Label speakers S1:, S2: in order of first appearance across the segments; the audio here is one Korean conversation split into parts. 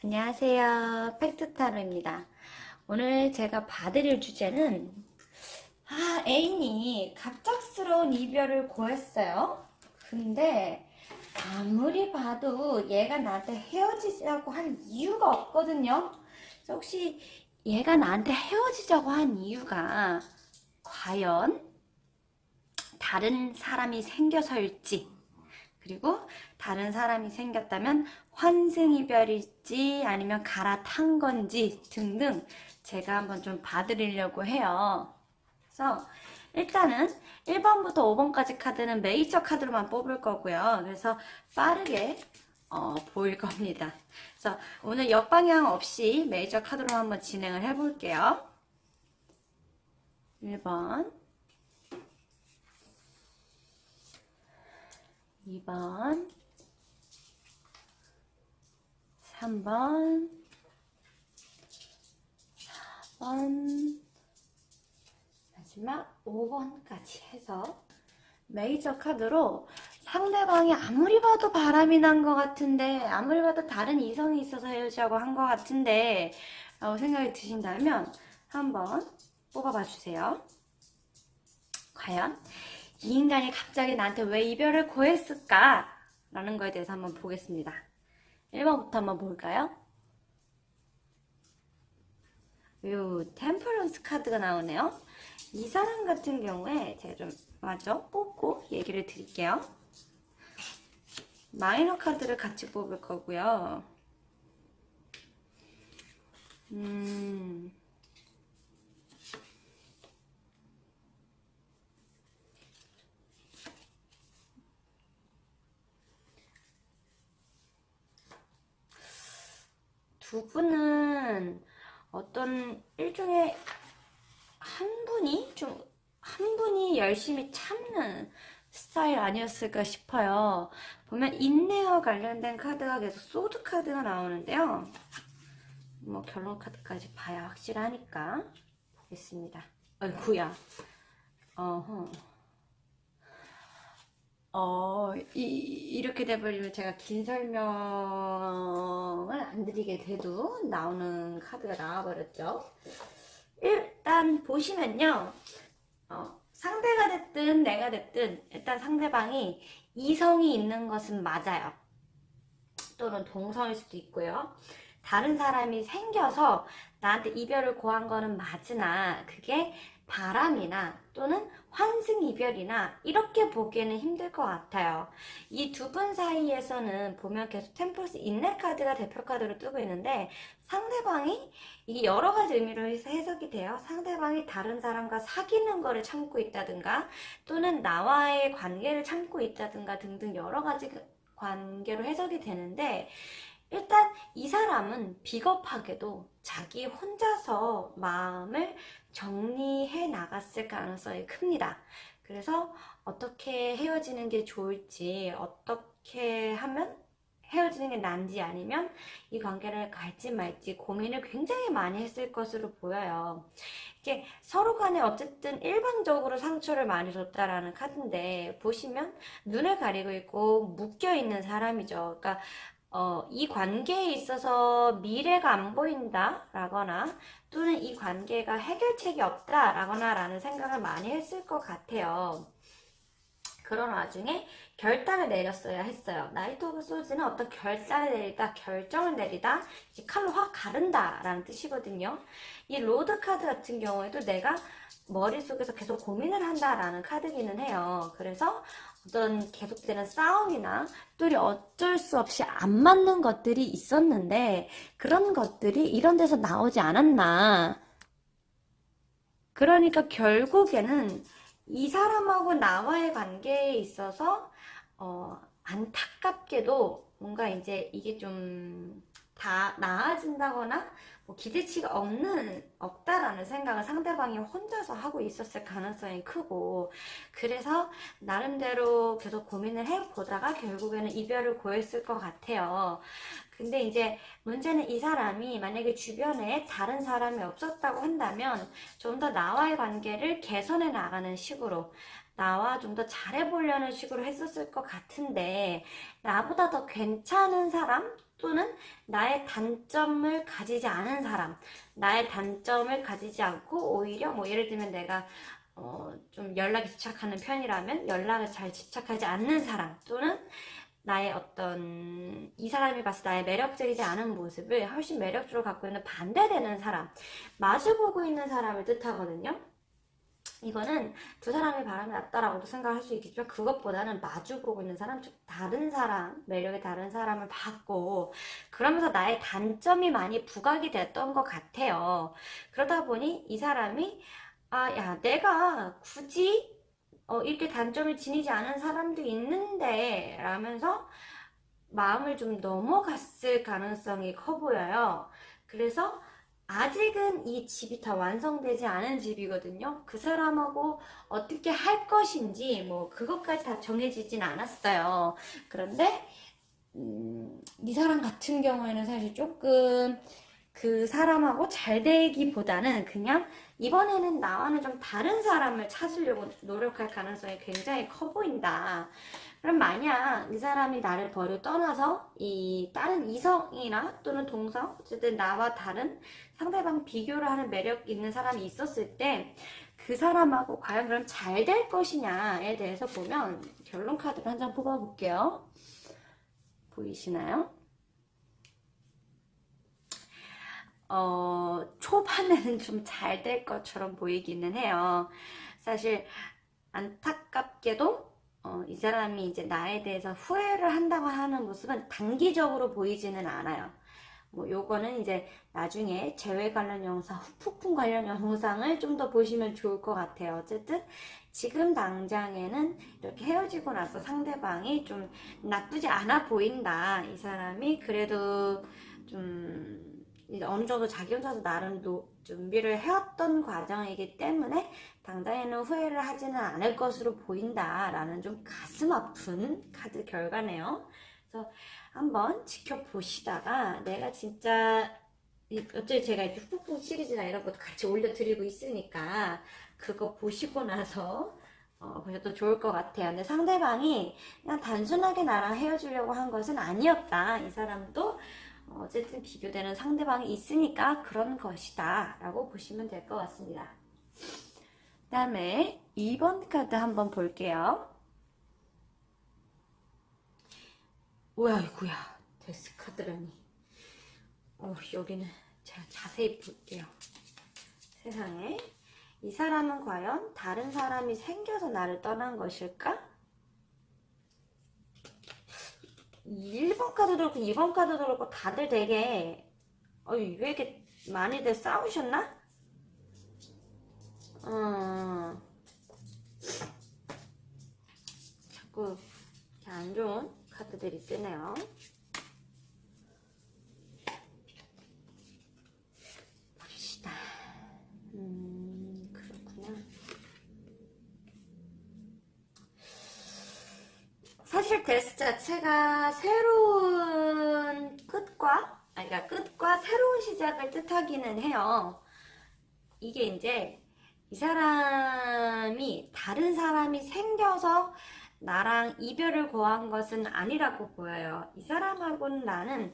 S1: 안녕하세요. 팩트타로입니다. 오늘 제가 봐드릴 주제는 애인이 갑작스러운 이별을 고했어요. 근데 아무리 봐도 얘가 나한테 헤어지자고 한 이유가 없거든요. 그래서 혹시 얘가 나한테 헤어지자고 한 이유가 과연 다른 사람이 생겨서일지, 그리고 다른 사람이 생겼다면 환승이별일지 아니면 갈아탄 건지 등등 제가 한번 좀 봐드리려고 해요. 그래서 일단은 1번부터 5번까지 카드는 메이저 카드로만 뽑을 거고요. 그래서 빠르게 보일 겁니다. 그래서 오늘 역방향 없이 메이저 카드로 한번 진행을 해볼게요. 1번, 2번, 3번, 4번, 마지막 5번까지 해서 메이저 카드로 상대방이 아무리 봐도 바람이 난 것 같은데, 아무리 봐도 다른 이성이 있어서 헤어지자고 한 것 같은데 라고 생각이 드신다면 한번 뽑아봐 주세요. 과연 이 인간이 갑자기 나한테 왜 이별을 고했을까? 라는 거에 대해서 한번 보겠습니다. 1번부터 한번 볼까요? 요 템퍼런스 카드가 나오네요. 이 사람 같은 경우에 제가 좀 마저 뽑고 얘기를 드릴게요. 마이너 카드를 같이 뽑을 거고요. 두 분은 어떤 일종의 한 분이 열심히 참는 스타일 아니었을까 싶어요. 보면 인내와 관련된 카드가 계속 소드 카드가 나오는데요. 뭐 결론 카드까지 봐야 확실하니까 보겠습니다. 어이구야. 이렇게 돼버리면 제가 긴 설명을 안 드리게 돼도 나오는 카드가 나와버렸죠. 일단 보시면요. 상대가 됐든 내가 됐든 일단 상대방이 이성이 있는 것은 맞아요. 또는 동성일 수도 있고요. 다른 사람이 생겨서 나한테 이별을 고한 거는 맞으나 그게 바람이나 또는 환승 이별이나 이렇게 보기에는 힘들 것 같아요. 이 두 분 사이에서는 보면 계속 템플스 인내 카드가 대표 카드로 뜨고 있는데 상대방이 이게 여러 가지 의미로 해석이 돼요. 상대방이 다른 사람과 사귀는 거를 참고 있다든가 또는 나와의 관계를 참고 있다든가 등등 여러 가지 관계로 해석이 되는데 일단 이 사람은 비겁하게도 자기 혼자서 마음을 정리해 나갔을 가능성이 큽니다. 그래서 어떻게 헤어지는 게 좋을지, 어떻게 하면 헤어지는 게 난지 아니면 이 관계를 갈지 말지 고민을 굉장히 많이 했을 것으로 보여요. 이게 서로 간에 어쨌든 일방적으로 상처를 많이 줬다라는 카드인데 보시면 눈을 가리고 있고 묶여 있는 사람이죠. 그러니까 이 관계에 있어서 미래가 안 보인다 라거나 또는 이 관계가 해결책이 없다 라거나 라는 생각을 많이 했을 것 같아요. 그런 와중에 결단을 내렸어야 했어요. 나이트 오브 소즈는 어떤 결단을 내리다, 결정을 내리다, 이제 칼로 확 가른다 라는 뜻이거든요. 이 로드 카드 같은 경우에도 내가 머릿속에서 계속 고민을 한다라는 카드기는 해요. 그래서 어떤 계속되는 싸움이나 또는 어쩔 수 없이 안 맞는 것들이 있었는데 그런 것들이 이런 데서 나오지 않았나. 그러니까 결국에는 이 사람하고 나와의 관계에 있어서 안타깝게도 뭔가 이제 이게 좀 다 나아진다거나 뭐 기대치가 없다라는 생각을 상대방이 혼자서 하고 있었을 가능성이 크고 그래서 나름대로 계속 고민을 해보다가 결국에는 이별을 고했을 것 같아요. 근데 이제 문제는 이 사람이 만약에 주변에 다른 사람이 없었다고 한다면 좀 더 나와의 관계를 개선해 나가는 식으로 나와 좀 더 잘해보려는 식으로 했었을 것 같은데 나보다 더 괜찮은 사람 또는 나의 단점을 가지지 않은 사람, 나의 단점을 가지지 않고 오히려 뭐 예를 들면 내가 좀 연락에 집착하는 편이라면 연락을 잘 집착하지 않는 사람, 또는 나의 어떤 이 사람이 봤을 때 나의 매력적이지 않은 모습을 훨씬 매력적으로 갖고 있는 반대되는 사람, 마주보고 있는 사람을 뜻하거든요. 이거는 두 사람의 바람이 낫다라고도 생각할 수 있겠지만 그것보다는 마주보고 있는 사람, 좀 다른 사람, 매력이 다른 사람을 봤고 그러면서 나의 단점이 많이 부각이 됐던 것 같아요. 그러다 보니 이 사람이 야, 내가 굳이 이렇게 단점을 지니지 않은 사람도 있는데 라면서 마음을 좀 넘어갔을 가능성이 커 보여요. 그래서 아직은 이 집이 다 완성되지 않은 집이거든요. 그 사람하고 어떻게 할 것인지 뭐 그것까지 다 정해지진 않았어요. 그런데 이 사람 같은 경우에는 사실 조금 그 사람하고 잘 되기보다는 그냥 이번에는 나와는 좀 다른 사람을 찾으려고 노력할 가능성이 굉장히 커 보인다. 그럼 만약 이 사람이 나를 버리고 떠나서 이 다른 이성이나 또는 동성, 어쨌든 나와 다른 상대방 비교를 하는 매력 있는 사람이 있었을 때 그 사람하고 과연 그럼 잘 될 것이냐에 대해서 보면 결론 카드를 한 장 뽑아 볼게요. 보이시나요? 초반에는 좀 잘 될 것처럼 보이기는 해요. 사실 안타깝게도 이 사람이 이제 나에 대해서 후회를 한다고 하는 모습은 단기적으로 보이지는 않아요. 뭐 요거는 이제 나중에 재회 관련 영상, 후폭풍 관련 영상을 좀 더 보시면 좋을 것 같아요. 어쨌든 지금 당장에는 이렇게 헤어지고 나서 상대방이 좀 나쁘지 않아 보인다. 이 사람이 그래도 좀 이제 어느 정도 자기 혼자서 나름 준비를 해왔던 과정이기 때문에 당장에는 후회를 하지는 않을 것으로 보인다라는 좀 가슴 아픈 카드 결과네요. 그래서 한번 지켜보시다가 내가 진짜 어차피 제가 후폭풍 시리즈나 이런 것도 같이 올려드리고 있으니까 그거 보시고 나서 보셔도 좋을 것 같아요. 근데 상대방이 그냥 단순하게 나랑 헤어지려고 한 것은 아니었다. 이 사람도 어쨌든 비교되는 상대방이 있으니까 그런 것이다 라고 보시면 될 것 같습니다. 그 다음에 2번 카드 한번 볼게요. 뭐야 이거야, 데스 카드라니. 여기는 제가 자세히 볼게요. 세상에, 이 사람은 과연 다른 사람이 생겨서 나를 떠난 것일까? 1번 카드도 그렇고 2번 카드도 그렇고 다들 되게 왜 이렇게 많이들 싸우셨나? 자꾸 안 좋은 카드들이 뜨네요. 봅시다. 그렇구나. 사실 데스 자체가 새로운 그러니까 끝과 새로운 시작을 뜻하기는 해요. 이게 이제 이 사람이 다른 사람이 생겨서 나랑 이별을 고한 것은 아니라고 보여요. 이 사람하고는 나는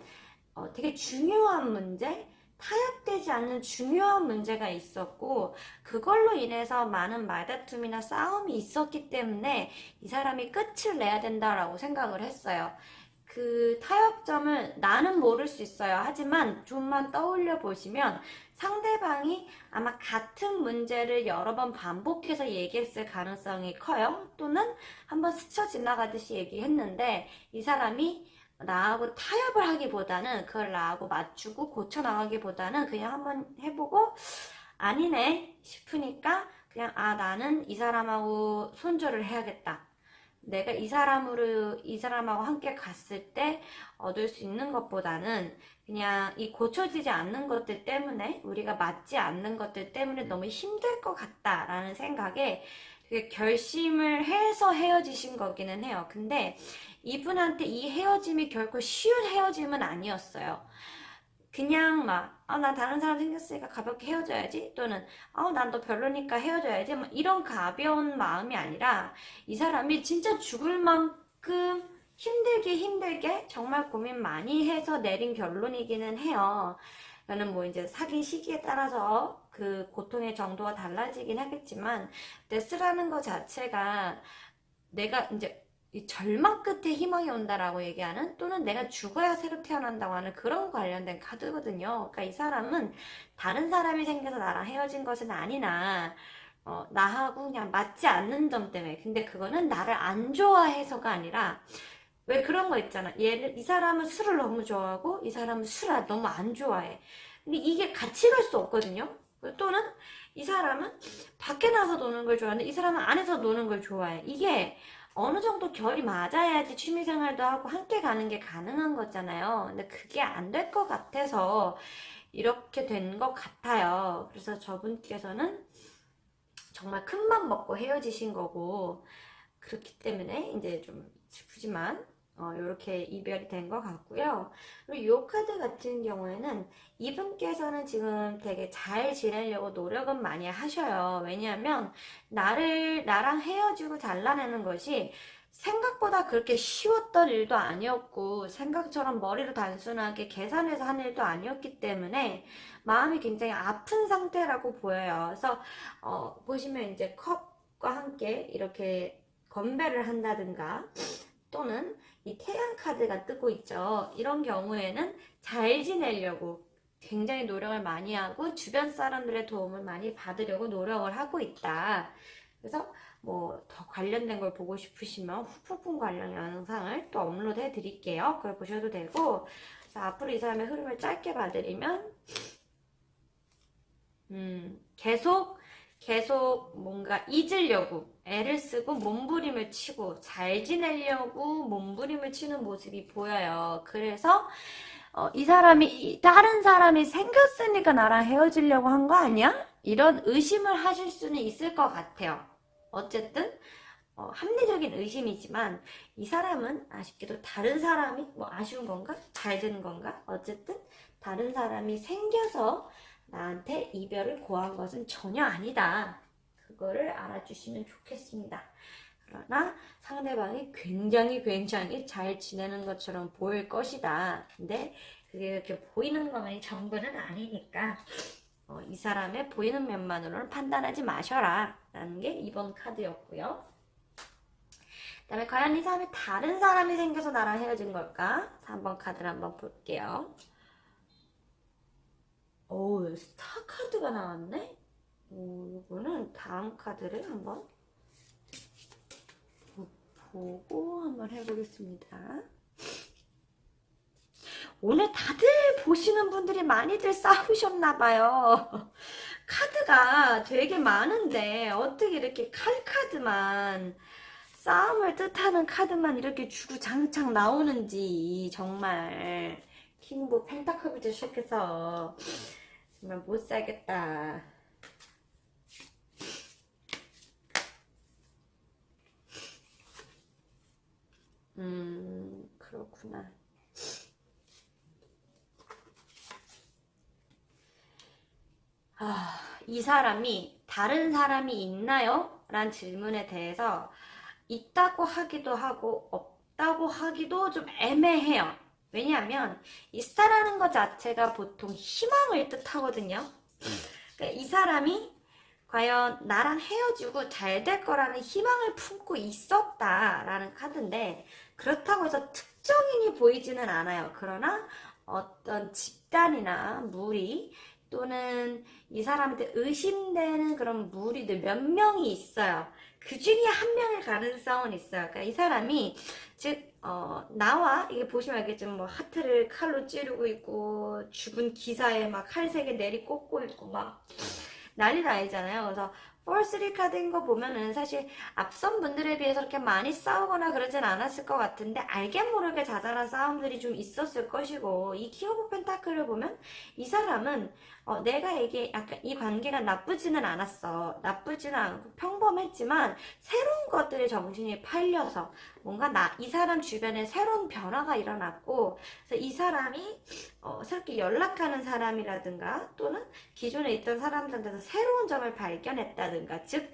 S1: 되게 중요한 문제, 타협되지 않는 중요한 문제가 있었고 그걸로 인해서 많은 말다툼이나 싸움이 있었기 때문에 이 사람이 끝을 내야 된다라고 생각을 했어요. 그 타협점을 나는 모를 수 있어요. 하지만 좀만 떠올려 보시면 상대방이 아마 같은 문제를 여러 번 반복해서 얘기했을 가능성이 커요. 또는 한번 스쳐 지나가듯이 얘기했는데 이 사람이 나하고 타협을 하기보다는 그걸 나하고 맞추고 고쳐나가기보다는 그냥 한번 해보고 아니네 싶으니까 그냥 나는 이 사람하고 손절을 해야겠다. 내가 이 사람하고 함께 갔을 때 얻을 수 있는 것보다는 그냥 이 고쳐지지 않는 것들 때문에 우리가 맞지 않는 것들 때문에 너무 힘들 것 같다라는 생각에 되게 결심을 해서 헤어지신 거기는 해요. 근데 이분한테 이 헤어짐이 결코 쉬운 헤어짐은 아니었어요. 그냥 난 다른 사람 생겼으니까 가볍게 헤어져야지, 또는 난 너 별로니까 헤어져야지, 이런 가벼운 마음이 아니라 이 사람이 진짜 죽을 만큼 힘들게 정말 고민 많이 해서 내린 결론이기는 해요. 저는 뭐 이제 사귄 시기에 따라서 그 고통의 정도가 달라지긴 하겠지만, 데스라는 것 자체가 내가 이제 이 절망 끝에 희망이 온다라고 얘기하는, 또는 내가 죽어야 새로 태어난다고 하는 그런 관련된 카드거든요. 그러니까 이 사람은 다른 사람이 생겨서 나랑 헤어진 것은 아니나 나하고 그냥 맞지 않는 점 때문에. 근데 그거는 나를 안 좋아해서가 아니라, 왜 그런 거 있잖아. 이 사람은 술을 너무 좋아하고 이 사람은 술을 너무 안 좋아해. 근데 이게 같이 갈 수 없거든요. 또는 이 사람은 밖에 나가서 노는 걸 좋아하는데 이 사람은 안에서 노는 걸 좋아해. 이게 어느 정도 결이 맞아야지 취미생활도 하고 함께 가는 게 가능한 거잖아요. 근데 그게 안 될 것 같아서 이렇게 된 것 같아요. 그래서 저분께서는 정말 큰 맘 먹고 헤어지신 거고, 그렇기 때문에 이제 좀 슬프지만 이렇게 이별이 된 것 같고요. 그리고 이 카드 같은 경우에는 이분께서는 지금 되게 잘 지내려고 노력은 많이 하셔요. 왜냐하면 나랑 헤어지고 잘라내는 것이 생각보다 그렇게 쉬웠던 일도 아니었고, 생각처럼 머리로 단순하게 계산해서 한 일도 아니었기 때문에 마음이 굉장히 아픈 상태라고 보여요. 그래서 보시면 이제 컵과 함께 이렇게 건배를 한다든가, 또는 이 태양 카드가 뜨고 있죠. 이런 경우에는 잘 지내려고 굉장히 노력을 많이 하고 주변 사람들의 도움을 많이 받으려고 노력을 하고 있다. 그래서 뭐 더 관련된 걸 보고 싶으시면 후폭풍 관련 영상을 또 업로드 해 드릴게요. 그걸 보셔도 되고, 그래서 앞으로 이 사람의 흐름을 짧게 봐드리면 계속 뭔가 잊으려고 애를 쓰고 몸부림을 치고 잘 지내려고 몸부림을 치는 모습이 보여요. 그래서 이 사람이 다른 사람이 생겼으니까 나랑 헤어지려고 한 거 아니야? 이런 의심을 하실 수는 있을 것 같아요. 어쨌든 합리적인 의심이지만 이 사람은 아쉽게도 다른 사람이, 뭐 아쉬운 건가? 잘 되는 건가? 어쨌든 다른 사람이 생겨서 나한테 이별을 고한 것은 전혀 아니다. 그거를 알아주시면 좋겠습니다. 그러나 상대방이 굉장히 잘 지내는 것처럼 보일 것이다. 근데 그게 이렇게 보이는 것만이 전부는 아니니까 이 사람의 보이는 면만으로는 판단하지 마셔라 라는 게 이번 카드였고요. 그 다음에 과연 이 사람이 다른 사람이 생겨서 나랑 헤어진 걸까? 3번 카드를 한번 볼게요. 오, 스타 카드가 나왔네? 이거는 다음 카드를 한번 보고 한번 해보겠습니다. 오늘 다들 보시는 분들이 많이들 싸우셨나봐요. 카드가 되게 많은데 어떻게 이렇게 칼카드만, 싸움을 뜻하는 카드만 이렇게 주구장창 나오는지 정말 킹 오브 펜타클부터 시작해서 정말 못 살겠다. 그렇구나. 이 사람이 다른 사람이 있나요? 라는 질문에 대해서 있다고 하기도 하고 없다고 하기도 좀 애매해요. 왜냐하면 이 스타라는 것 자체가 보통 희망을 뜻하거든요. 그러니까 이 사람이 과연 나랑 헤어지고 잘 될 거라는 희망을 품고 있었다라는 카드인데, 그렇다고 해서 특정인이 보이지는 않아요. 그러나 어떤 집단이나 무리, 또는 이 사람한테 의심되는 그런 무리들 몇 명이 있어요. 그 중에 한 명일 가능성은 있어요. 그러니까 이 사람이 즉 나와, 이게 보시면 알겠지만 뭐 하트를 칼로 찌르고 있고 죽은 기사에 막 칼 3개 내리 꽂고 있고 막 난리 나잖아요. 그래서 4-3 카드인 거 보면은 사실 앞선 분들에 비해서 그렇게 많이 싸우거나 그러진 않았을 것 같은데, 알게 모르게 자잘한 싸움들이 좀 있었을 것이고, 이 킹 오브 펜타클을 보면 이 사람은 내가 이게 약간 이 관계가 나쁘지는 않았어. 나쁘지는 않고 평범했지만 새로운 것들에 정신이 팔려서 뭔가 이 사람 주변에 새로운 변화가 일어났고, 그래서 이 사람이 새롭게 연락하는 사람이라든가 또는 기존에 있던 사람들한테서 새로운 점을 발견했다든가, 즉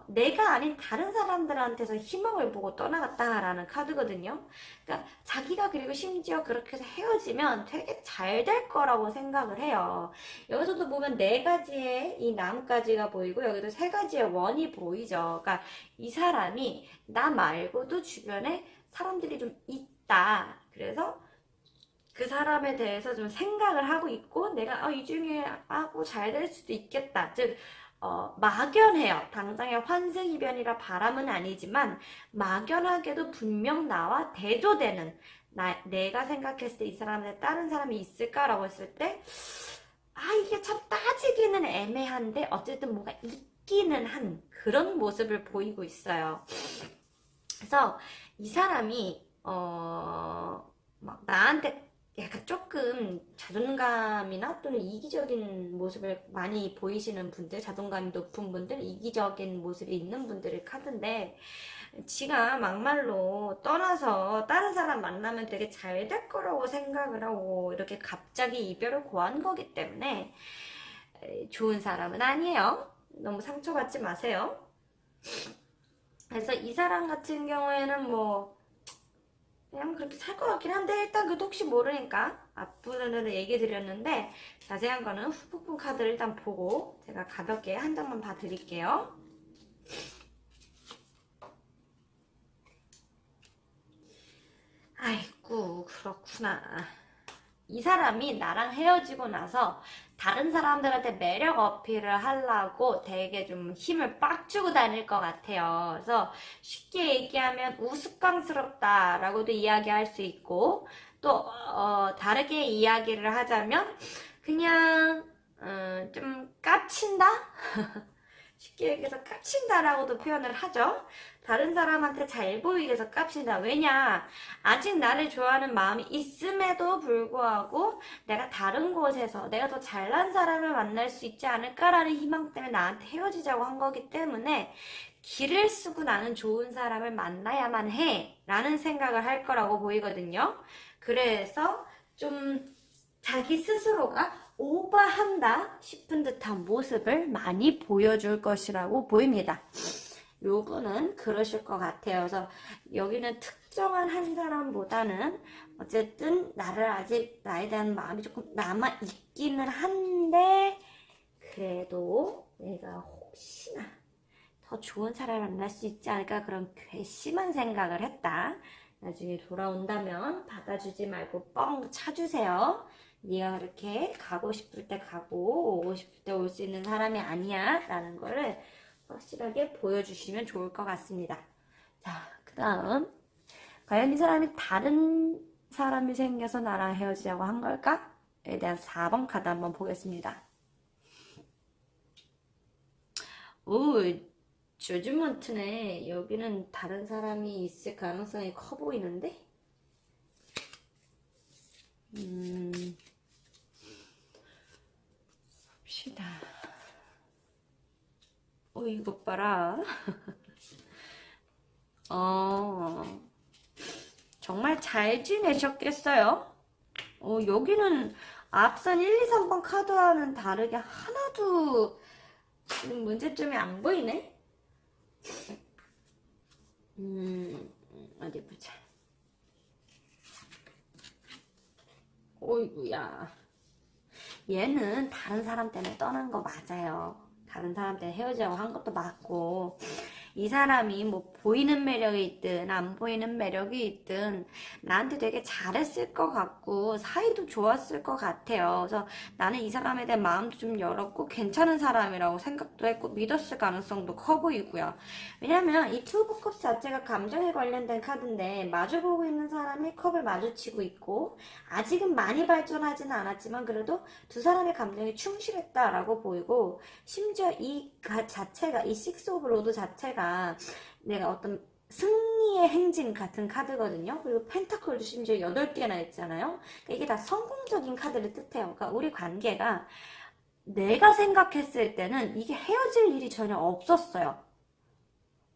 S1: 내가 아닌 다른 사람들한테서 희망을 보고 떠나갔다라는 카드거든요. 그러니까 자기가 그리고 심지어 그렇게 해서 헤어지면 되게 잘 될 거라고 생각을 해요. 여기서도 보면 네 가지의 이 나뭇가지가 보이고 여기도 세 가지의 원이 보이죠. 그러니까 이 사람이 나 말고도 주변에 사람들이 좀 있다. 그래서 그 사람에 대해서 좀 생각을 하고 있고 내가 이 중에 하고 잘 될 수도 있겠다. 즉 막연해요. 당장의 환승이변이라 바람은 아니지만 막연하게도 분명 나와 대조되는 내가 생각했을 때 이 사람한테 다른 사람이 있을까라고 했을 때 이게 참 따지기는 애매한데 어쨌든 뭔가 있기는 한 그런 모습을 보이고 있어요. 그래서 이 사람이 막 나한테 약간 조금 자존감이나 또는 이기적인 모습을 많이 보이시는 분들, 자존감이 높은 분들, 이기적인 모습이 있는 분들의 카드인데 지가 막말로 떠나서 다른 사람 만나면 되게 잘 될 거라고 생각을 하고 이렇게 갑자기 이별을 고한 거기 때문에 좋은 사람은 아니에요. 너무 상처받지 마세요. 그래서 이 사람 같은 경우에는 뭐 그냥 그렇게 살 것 같긴 한데 일단 그것도 혹시 모르니까 앞부분에는 얘기 드렸는데 자세한 거는 후폭풍 카드를 일단 보고 제가 가볍게 한 장만 봐드릴게요. 아이고 그렇구나. 이 사람이 나랑 헤어지고 나서 다른 사람들한테 매력 어필을 하려고 되게 좀 힘을 빡 주고 다닐 것 같아요. 그래서 쉽게 얘기하면 우스꽝스럽다라고도 이야기할 수 있고 또 다르게 이야기를 하자면 그냥 좀 까친다? 쉽게 얘기해서 깝친다라고도 표현을 하죠. 다른 사람한테 잘 보이게 해서 깝친다. 왜냐? 아직 나를 좋아하는 마음이 있음에도 불구하고 내가 다른 곳에서 내가 더 잘난 사람을 만날 수 있지 않을까라는 희망 때문에 나한테 헤어지자고 한 거기 때문에 길을 쓰고 나는 좋은 사람을 만나야만 해 라는 생각을 할 거라고 보이거든요. 그래서 좀 자기 스스로가 오버한다 싶은 듯한 모습을 많이 보여줄 것이라고 보입니다. 요거는 그러실 것 같아요. 그래서 여기는 특정한 한 사람보다는 어쨌든 나를 아직 나에 대한 마음이 조금 남아 있기는 한데 그래도 내가 혹시나 더 좋은 사람을 만날 수 있지 않을까 그런 괘씸한 생각을 했다. 나중에 돌아온다면 받아주지 말고 뻥 차주세요. 네가 그렇게 가고 싶을 때 가고 오고 싶을 때 올 수 있는 사람이 아니야 라는 거를 확실하게 보여주시면 좋을 것 같습니다. 자, 그 다음 과연 이 사람이 다른 사람이 생겨서 나랑 헤어지자고 한 걸까? 에 대한 4번 카드 한번 보겠습니다. 오, 저주먼트네. 여기는 다른 사람이 있을 가능성이 커 보이는데? 봅시다. 이것 봐라. 정말 잘 지내셨겠어요? 여기는 앞선 1, 2, 3번 카드와는 다르게 하나도 문제점이 안 보이네? 어디 보자. 어이구야. 얘는 다른 사람 때문에 떠난 거 맞아요. 다른 사람 때문에 헤어지자고 한 것도 맞고 이 사람이 뭐 보이는 매력이 있든 안 보이는 매력이 있든 나한테 되게 잘했을 것 같고 사이도 좋았을 것 같아요. 그래서 나는 이 사람에 대한 마음도 좀 열었고 괜찮은 사람이라고 생각도 했고 믿었을 가능성도 커 보이고요. 왜냐면 이 투 오브 컵스 자체가 감정에 관련된 카드인데 마주보고 있는 사람이 컵을 마주치고 있고 아직은 많이 발전하지는 않았지만 그래도 두 사람의 감정이 충실했다라고 보이고 심지어 이 자체가 이 식스 오브 로드 자체가 내가 어떤 승리의 행진 같은 카드거든요. 그리고 펜타클도 심지어 8개나 있잖아요. 그러니까 이게 다 성공적인 카드를 뜻해요. 그러니까 우리 관계가 내가 생각했을 때는 이게 헤어질 일이 전혀 없었어요.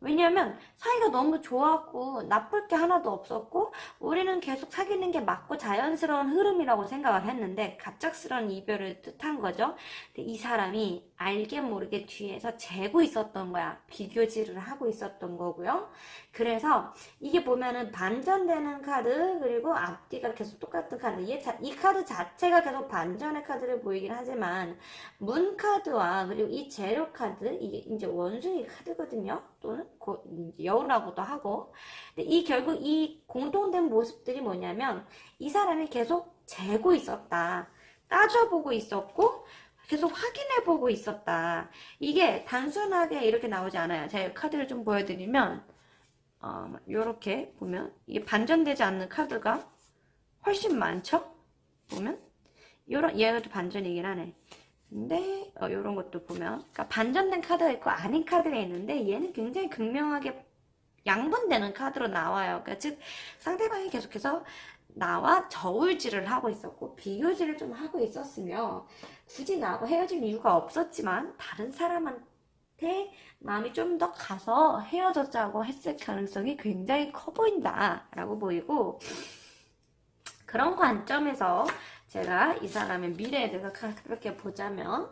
S1: 왜냐면 사이가 너무 좋았고 나쁠 게 하나도 없었고 우리는 계속 사귀는 게 맞고 자연스러운 흐름이라고 생각을 했는데 갑작스러운 이별을 뜻한 거죠. 근데 이 사람이 알게 모르게 뒤에서 재고 있었던 거야. 비교질을 하고 있었던 거고요. 그래서 이게 보면은 반전되는 카드 그리고 앞뒤가 계속 똑같은 카드, 이 카드 자체가 계속 반전의 카드를 보이긴 하지만 문 카드와 그리고 이 재료 카드, 이게 이제 원숭이 카드거든요. 또는 이제 여우라고도 하고. 근데 이 결국 이 공통된 모습들이 뭐냐면 이 사람이 계속 재고 있었다. 따져보고 있었고 계속 확인해보고 있었다. 이게 단순하게 이렇게 나오지 않아요. 제가 카드를 좀 보여드리면 이렇게 보면 이게 반전되지 않는 카드가 훨씬 많죠? 보면 얘도 반전이긴 하네. 근데 이런 것도 보면 그러니까 반전된 카드가 있고 아닌 카드가 있는데 얘는 굉장히 극명하게 양분되는 카드로 나와요. 그러니까 즉 상대방이 계속해서 나와 저울질을 하고 있었고 비교질을 좀 하고 있었으며 굳이 나하고 헤어질 이유가 없었지만 다른 사람한테 마음이 좀 더 가서 헤어졌자고 했을 가능성이 굉장히 커 보인다 라고 보이고, 그런 관점에서 제가 이 사람의 미래에 대해서 그렇게 보자면,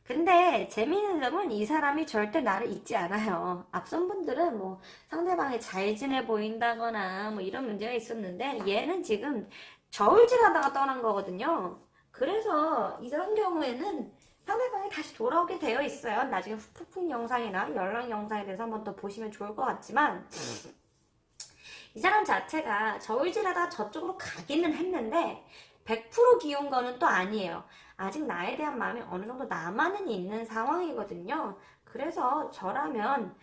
S1: 근데 재미있는 점은 이 사람이 절대 나를 잊지 않아요. 앞선 분들은 뭐 상대방이 잘 지내 보인다거나 뭐 이런 문제가 있었는데 얘는 지금 저울질하다가 떠난 거거든요. 그래서 이런 경우에는 상대방이 다시 돌아오게 되어 있어요. 나중에 후폭풍 영상이나 연락 영상에 대해서 한번 더 보시면 좋을 것 같지만, 이 사람 자체가 저울질하다가 저쪽으로 가기는 했는데 100% 기운 거는 또 아니에요. 아직 나에 대한 마음이 어느 정도 남아는 있는 상황이거든요. 그래서 저라면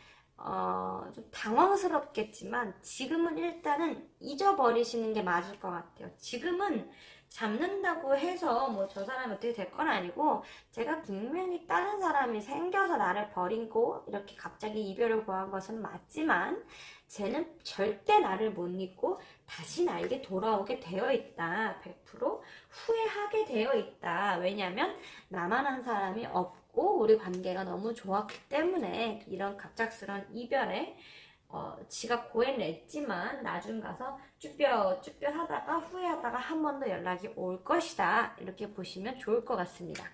S1: 좀 당황스럽겠지만 지금은 일단은 잊어버리시는 게 맞을 것 같아요. 지금은 잡는다고 해서 뭐 저 사람이 어떻게 될 건 아니고, 제가 분명히 다른 사람이 생겨서 나를 버리고 이렇게 갑자기 이별을 고한 것은 맞지만 쟤는 절대 나를 못 잊고 다시 나에게 돌아오게 되어 있다. 100% 후회하게 되어 있다. 왜냐면 나만 한 사람이 없고 우리 관계가 너무 좋았기 때문에 이런 갑작스런 이별에 지가 고해냈지만 나중 가서 쭈뼛쭈뼛 하다가 후회하다가 한 번 더 연락이 올 것이다. 이렇게 보시면 좋을 것 같습니다.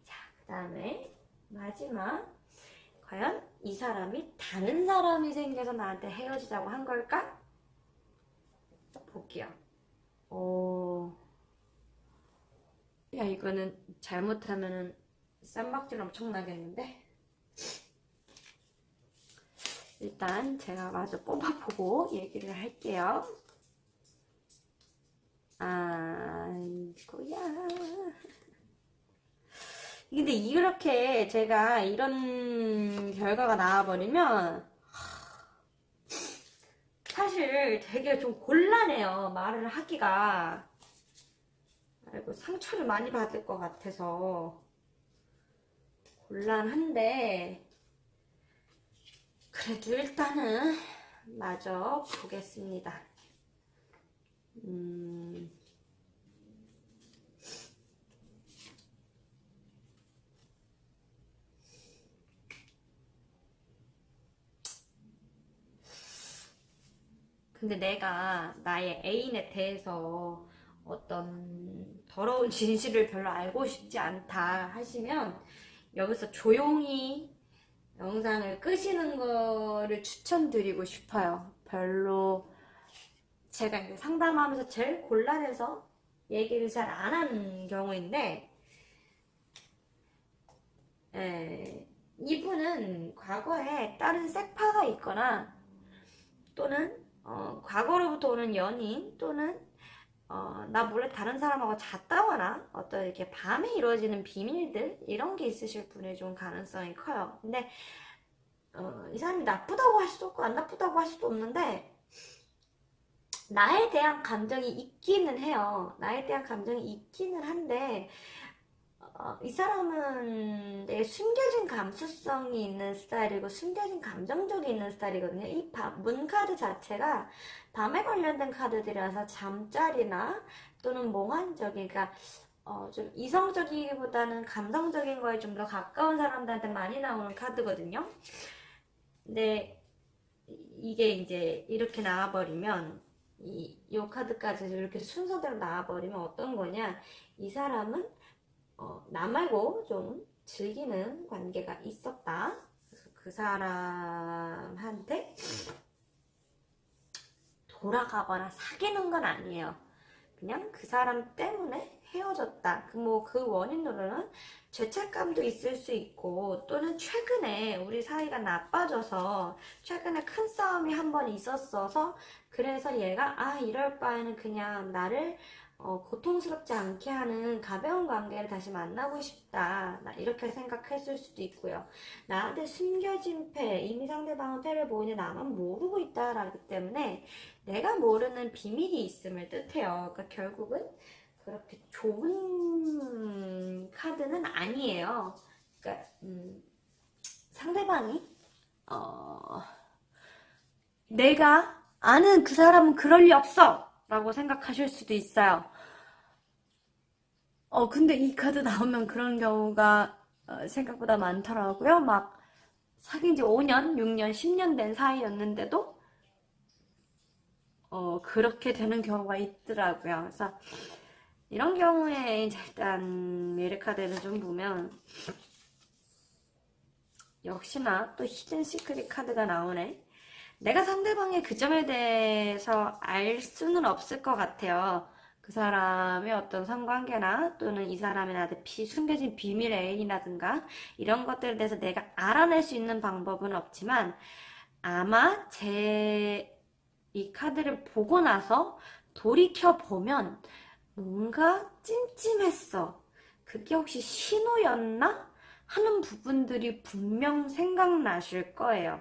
S1: 자, 그 다음에 마지막, 과연 이 사람이 다른 사람이 생겨서 나한테 헤어지자고 한 걸까? 볼게요. 야, 이거는 잘못하면 쌈박질 엄청나겠는데? 일단 제가 마저 뽑아보고 얘기를 할게요. 아이고야. 근데 이렇게 제가 이런 결과가 나와버리면 사실 되게 좀 곤란해요. 말을 하기가. 아이고, 상처를 많이 받을 것 같아서 곤란한데, 그래도 일단은 마저 보겠습니다. 근데 내가 나의 애인에 대해서 어떤 더러운 진실을 별로 알고 싶지 않다 하시면 여기서 조용히 영상을 끄시는 거를 추천드리고 싶어요. 별로 제가 이제 상담하면서 제일 곤란해서 얘기를 잘 안 하는 경우인데, 이분은 과거에 다른 섹파가 있거나 또는 과거로부터 오는 연인 또는 나 몰래 다른 사람하고 잤다거나 어떤 이렇게 밤에 이루어지는 비밀들 이런 게 있으실 분의 좀 가능성이 커요. 근데 이 사람이 나쁘다고 할 수도 없고 안 나쁘다고 할 수도 없는데 나에 대한 감정이 있기는 해요. 나에 대한 감정이 있기는 한데 이 사람은 되게 숨겨진 감수성이 있는 스타일이고 숨겨진 감정적이 있는 스타일이거든요. 이 문카드 자체가 밤에 관련된 카드들이라서 잠자리나 또는 몽환적인, 그러니까 좀 이성적이기보다는 감성적인 거에 좀 더 가까운 사람들한테 많이 나오는 카드거든요. 근데 이게 이제 이렇게 나와버리면 이 카드까지 이렇게 순서대로 나와버리면 어떤 거냐, 이 사람은 나 말고 좀 즐기는 관계가 있었다. 그래서 그 사람한테 돌아가거나 사귀는 건 아니에요. 그냥 그 사람 때문에 헤어졌다. 그 원인으로는 죄책감도 있을 수 있고, 또는 최근에 우리 사이가 나빠져서 최근에 큰 싸움이 한 번 있었어서, 그래서 얘가 이럴 바에는 그냥 나를 고통스럽지 않게 하는 가벼운 관계를 다시 만나고 싶다, 이렇게 생각했을 수도 있고요. 나한테 숨겨진 패, 이미 상대방은 패를 보이는데 나만 모르고 있다라기 때문에 내가 모르는 비밀이 있음을 뜻해요. 그러니까 결국은 그렇게 좋은 카드는 아니에요. 그러니까 상대방이 내가 아는 그 사람은 그럴 리 없어 라고 생각하실 수도 있어요. 근데 이 카드 나오면 그런 경우가 생각보다 많더라고요. 막 사귄 지 5년, 6년, 10년 된 사이였는데도 그렇게 되는 경우가 있더라고요. 그래서 이런 경우에 이제 일단 미래카드를 좀 보면 역시나 또 히든 시크릿 카드가 나오네. 내가 상대방의 그 점에 대해서 알 수는 없을 것 같아요. 그 사람의 어떤 성관계나 또는 이 사람의 나한테 숨겨진 비밀 애인이라든가 이런 것들에 대해서 내가 알아낼 수 있는 방법은 없지만, 아마 이 카드를 보고 나서 돌이켜보면 뭔가 찜찜했어, 그게 혹시 신호였나? 하는 부분들이 분명 생각나실 거예요.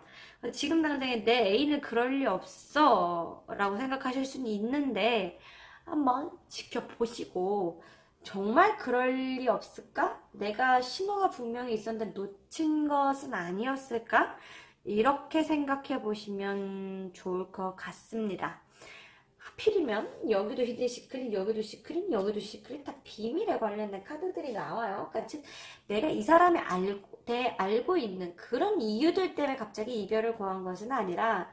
S1: 지금 당장에 내 애인은 그럴 리 없어 라고 생각하실 수는 있는데, 한번 지켜보시고 정말 그럴 리 없을까? 내가 신호가 분명히 있었는데 놓친 것은 아니었을까? 이렇게 생각해 보시면 좋을 것 같습니다. 하필이면 여기도 히든 시크릿, 여기도 시크릿, 여기도 시크릿, 다 비밀에 관련된 카드들이 나와요. 그러니까 즉 내가 이 사람이 알고 있는 그런 이유들 때문에 갑자기 이별을 고한 것은 아니라,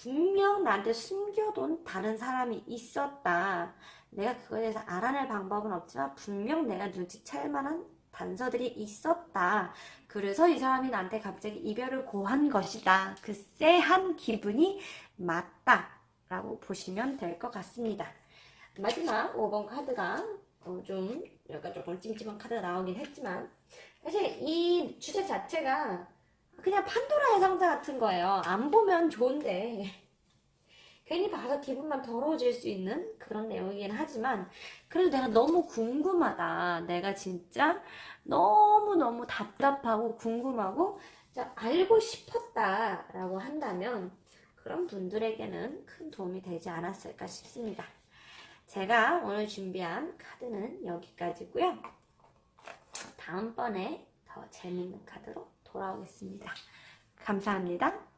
S1: 분명 나한테 숨겨둔 다른 사람이 있었다. 내가 그거에 대해서 알아낼 방법은 없지만 분명 내가 눈치챌 만한 단서들이 있었다. 그래서 이 사람이 나한테 갑자기 이별을 고한 것이다. 그 쎄한 기분이 맞다 라고 보시면 될 것 같습니다. 마지막 5번 카드가 좀 약간 조금 찜찜한 카드가 나오긴 했지만, 사실 이 주제 자체가 그냥 판도라의 상자 같은 거예요. 안 보면 좋은데 괜히 봐서 기분만 더러워질 수 있는 그런 내용이긴 하지만, 그래도 내가 너무 궁금하다, 내가 진짜 너무너무 답답하고 궁금하고 알고 싶었다 라고 한다면 그런 분들에게는 큰 도움이 되지 않았을까 싶습니다. 제가 오늘 준비한 카드는 여기까지고요. 다음번에 더 재밌는 카드로 돌아오겠습니다. 감사합니다.